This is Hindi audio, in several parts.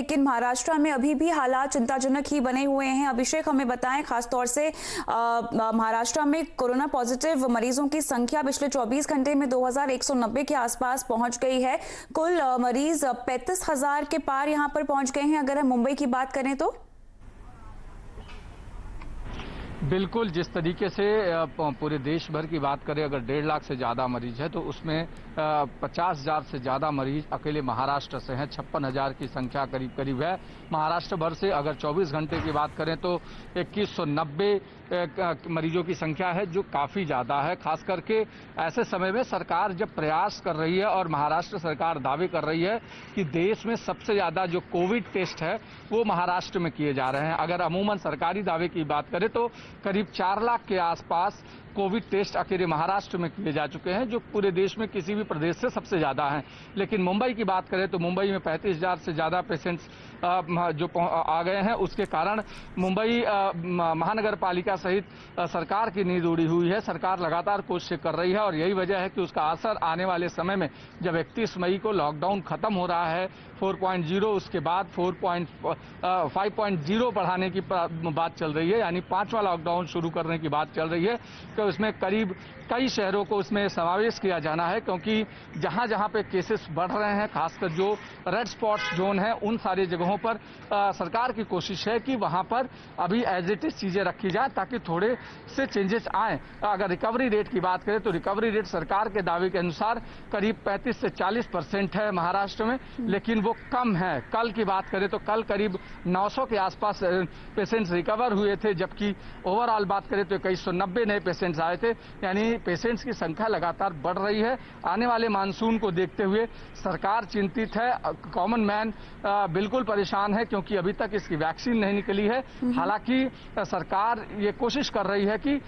लेकिन महाराष्ट्र में अभी भी हालात चिंताजनक ही बने हुए हैं। अभिषेक, हमें बताएं खासतौर से महाराष्ट्र में कोरोना पॉजिटिव मरीजों की संख्या पिछले 24 घंटे में 2190 के आसपास पहुंच गई है। कुल मरीज 35,000 के पार यहां पर पहुंच गए हैं। अगर हम मुंबई की बात करें तो बिल्कुल, जिस तरीके से पूरे देश भर की बात करें, अगर 1.5 लाख से ज़्यादा मरीज है तो उसमें 50,000 से ज़्यादा मरीज अकेले महाराष्ट्र से हैं। 56,000 की संख्या करीब करीब है महाराष्ट्र भर से। अगर 24 घंटे की बात करें तो 2190 मरीजों की संख्या है, जो काफ़ी ज़्यादा है। खास करके ऐसे समय में सरकार जब प्रयास कर रही है और महाराष्ट्र सरकार दावे कर रही है कि देश में सबसे ज़्यादा जो कोविड टेस्ट है वो महाराष्ट्र में किए जा रहे हैं। अगर अमूमन सरकारी दावे की बात करें तो करीब 4 लाख के आसपास कोविड टेस्ट अकेले महाराष्ट्र में किए जा चुके हैं, जो पूरे देश में किसी भी प्रदेश से सबसे ज़्यादा हैं। लेकिन मुंबई की बात करें तो मुंबई में 35,000 से ज़्यादा पेशेंट्स जो आ गए हैं। उसके कारण मुंबई महानगर पालिका सहित सरकार की नींद उड़ी हुई है। सरकार लगातार कोशिश कर रही है और यही वजह है कि उसका असर आने वाले समय में, जब 31 मई को लॉकडाउन खत्म हो रहा है 4.0, उसके बाद 5.0 बढ़ाने की बात चल रही है, यानी 5वां लॉकडाउन शुरू करने की बात चल रही है। तो इसमें करीब कई शहरों को इसमें समावेश किया जाना है, क्योंकि जहां जहां पे केसेस बढ़ रहे हैं, खासकर जो रेड स्पॉट जोन है, उन सारी जगहों पर सरकार की कोशिश है कि वहां पर अभी एज इट इज चीजें रखी जाए ताकि थोड़े से चेंजेस आए। अगर रिकवरी रेट की बात करें तो रिकवरी रेट सरकार के दावे के अनुसार करीब 35 से 40% है महाराष्ट्र में, लेकिन वो कम है। कल की बात करें तो कल करीब 900 के आसपास पेशेंट्स रिकवर हुए थे, जबकि ओवरऑल बात करें तो 2190 नए पेशेंट्स आए थे। यानी पेशेंट्स की संख्या लगातार बढ़ रही है। आने वाले मानसून को देखते हुए सरकार चिंतित है, कॉमन मैन बिल्कुल परेशान है, क्योंकि अभी तक इसकी वैक्सीन नहीं निकली है। हालांकि सरकार ये कोशिश कर रही है कि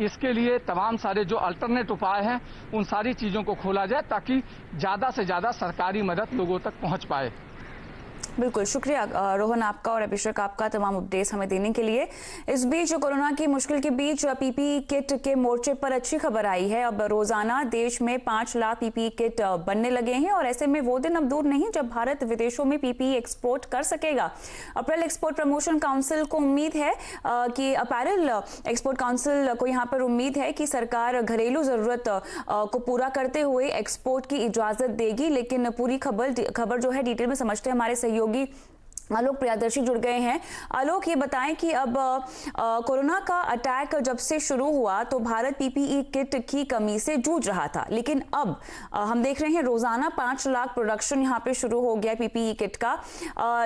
इसके लिए तमाम सारे जो अल्टरनेट उपाय हैं उन सारी चीजों को खोला जाए ताकि ज्यादा से ज्यादा सरकारी मदद लोगों तक पहुंच पाए। बिल्कुल, शुक्रिया रोहन आपका और अभिषेक आपका तमाम अपडेट्स हमें देने के लिए। इस बीच कोरोना की मुश्किल के बीच पीपीई किट के मोर्चे पर अच्छी खबर आई है। अब रोजाना देश में 5 लाख पीपीई किट बनने लगे हैं और ऐसे में वो दिन अब दूर नहीं जब भारत विदेशों में पीपीई एक्सपोर्ट कर सकेगा। अप्रैल एक्सपोर्ट प्रमोशन काउंसिल को उम्मीद है कि अपैरल एक्सपोर्ट काउंसिल को यहाँ पर उम्मीद है कि सरकार घरेलू जरूरत को पूरा करते हुए एक्सपोर्ट की इजाजत देगी। लेकिन पूरी खबर जो है डिटेल में समझते हैं, हमारे सहयोगी आलोक प्रियदर्शी जुड़ गए हैं। आलोक, ये बताएं कि अब कोरोना का अटैक जब से शुरू हुआ तो भारत पीपीई किट की कमी से जूझ रहा था, लेकिन अब हम देख रहे हैं रोजाना 5 लाख प्रोडक्शन यहाँ पे शुरू हो गया पीपीई किट का।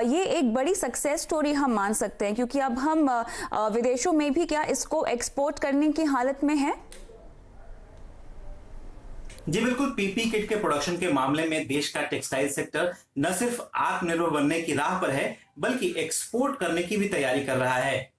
ये एक बड़ी सक्सेस स्टोरी हम मान सकते हैं, क्योंकि अब हम विदेशों में भी क्या इसको एक्सपोर्ट करने की हालत में है? जी बिल्कुल, पीपी किट के प्रोडक्शन के मामले में देश का टेक्सटाइल सेक्टर न सिर्फ आत्मनिर्भर बनने की राह पर है, बल्कि एक्सपोर्ट करने की भी तैयारी कर रहा है।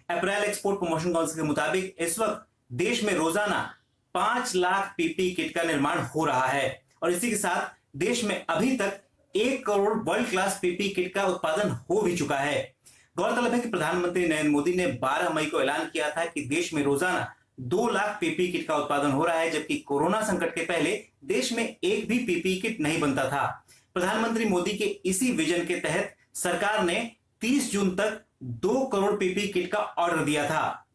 अप्रैल एक्सपोर्ट प्रमोशन काउंसिल के मुताबिक इस वक्त देश में रोजाना 5 लाख पीपी किट का निर्माण हो रहा है और इसी के साथ देश में अभी तक 1 crore world class PP kit का उत्पादन हो भी चुका है। गौरतलब है कि प्रधानमंत्री नरेंद्र मोदी ने 12 मई को ऐलान किया था कि देश में रोजाना 2 लाख पीपी किट का उत्पादन हो रहा है, जबकि कोरोना संकट के पहले देश में एक भी पीपी किट नहीं बनता था। प्रधानमंत्री मोदी के इसी विजन के तहत सरकार ने 30 जून तक 2 करोड़ पीपी किट का ऑर्डर दिया था।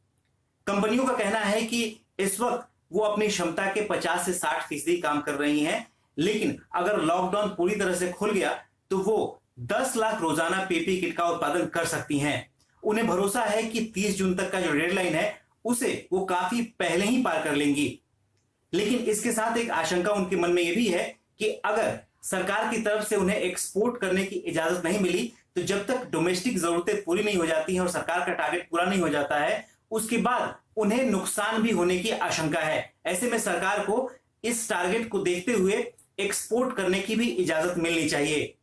कंपनियों का कहना है कि इस वक्त वो अपनी क्षमता के 50 से 60% काम कर रही हैं, लेकिन अगर लॉकडाउन पूरी तरह से खुल गया तो वो 10 लाख रोजाना पीपी किट का उत्पादन कर सकती हैं। उन्हें भरोसा है कि 30 जून तक का जो डेडलाइन है उसे वो काफी पहले ही पार कर लेंगी। लेकिन इसके साथ एक आशंका उनके मन में यह भी है कि अगर सरकार की तरफ से उन्हें एक्सपोर्ट करने की इजाजत नहीं मिली तो जब तक डोमेस्टिक जरूरतें पूरी नहीं हो जाती हैं और सरकार का टारगेट पूरा नहीं हो जाता है, उसके बाद उन्हें नुकसान भी होने की आशंका है। ऐसे में सरकार को इस टारगेट को देखते हुए एक्सपोर्ट करने की भी इजाजत मिलनी चाहिए।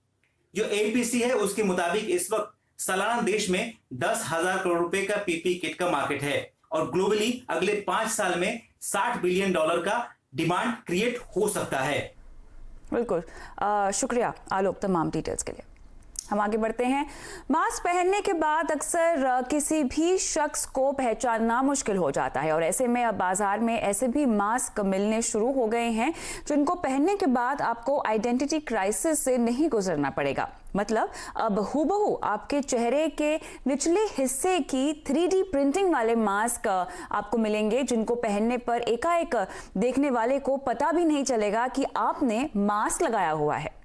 जो एपीसी है उसके मुताबिक इस वक्त सालाना देश में 10,000 करोड़ रुपए का पीपी किट का मार्केट है और ग्लोबली अगले 5 साल में $60 बिलियन का डिमांड क्रिएट हो सकता है। बिल्कुल, शुक्रिया आलोक तमाम डिटेल्स के लिए। हम आगे बढ़ते हैं। मास्क पहनने के बाद अक्सर किसी भी शख्स को पहचानना मुश्किल हो जाता है और ऐसे में अब बाजार में ऐसे भी मास्क मिलने शुरू हो गए हैं जिनको पहनने के बाद आपको आइडेंटिटी क्राइसिस से नहीं गुजरना पड़ेगा। मतलब अब हूबहू आपके चेहरे के निचले हिस्से की 3D प्रिंटिंग वाले मास्क आपको मिलेंगे, जिनको पहनने पर एकाएक देखने वाले को पता भी नहीं चलेगा कि आपने मास्क लगाया हुआ है।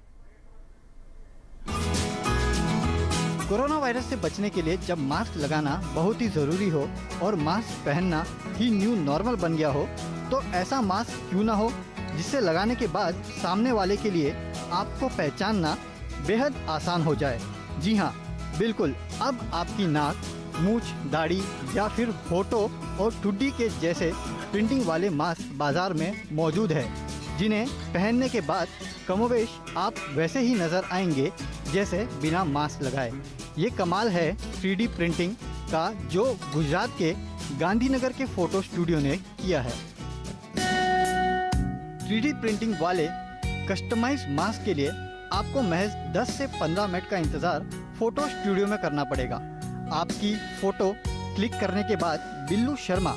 कोरोना वायरस से बचने के लिए जब मास्क लगाना बहुत ही जरूरी हो और मास्क पहनना ही न्यू नॉर्मल बन गया हो, तो ऐसा मास्क क्यों ना हो जिससे लगाने के बाद सामने वाले के लिए आपको पहचानना बेहद आसान हो जाए। जी हाँ, बिल्कुल, अब आपकी नाक, मूंछ, दाढ़ी या फिर फोटो और ठुड्डी के जैसे प्रिंटिंग वाले मास्क बाजार में मौजूद है, जिन्हें पहनने के बाद कमोवेश आप वैसे ही नजर आएंगे जैसे बिना मास्क लगाए। ये कमाल है 3D प्रिंटिंग का जो गुजरात के गांधीनगर के फोटो स्टूडियो ने किया है। 3D प्रिंटिंग वाले कस्टमाइज मास्क के लिए आपको महज 10 से 15 मिनट का इंतजार फोटो स्टूडियो में करना पड़ेगा। आपकी फोटो क्लिक करने के बाद बिल्लू शर्मा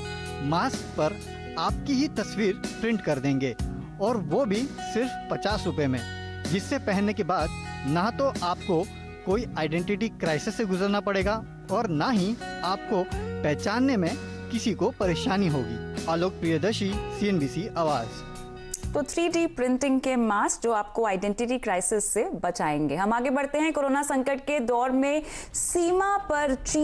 मास्क पर आपकी ही तस्वीर प्रिंट कर देंगे, और वो भी सिर्फ 50 रुपए में, जिससे पहनने के बाद ना तो आपको कोई आइडेंटिटी क्राइसिस से गुजरना पड़ेगा और ना ही आपको पहचानने में किसी को परेशानी होगी। आलोक प्रियदर्शी, CNBC आवाज़। तो 3D प्रिंटिंग के मास्क जो आपको आइडेंटिटी क्राइसिस से बचाएंगे। हम आगे बढ़ते हैं। कोरोना संकट के दौर में सीमा पर चीन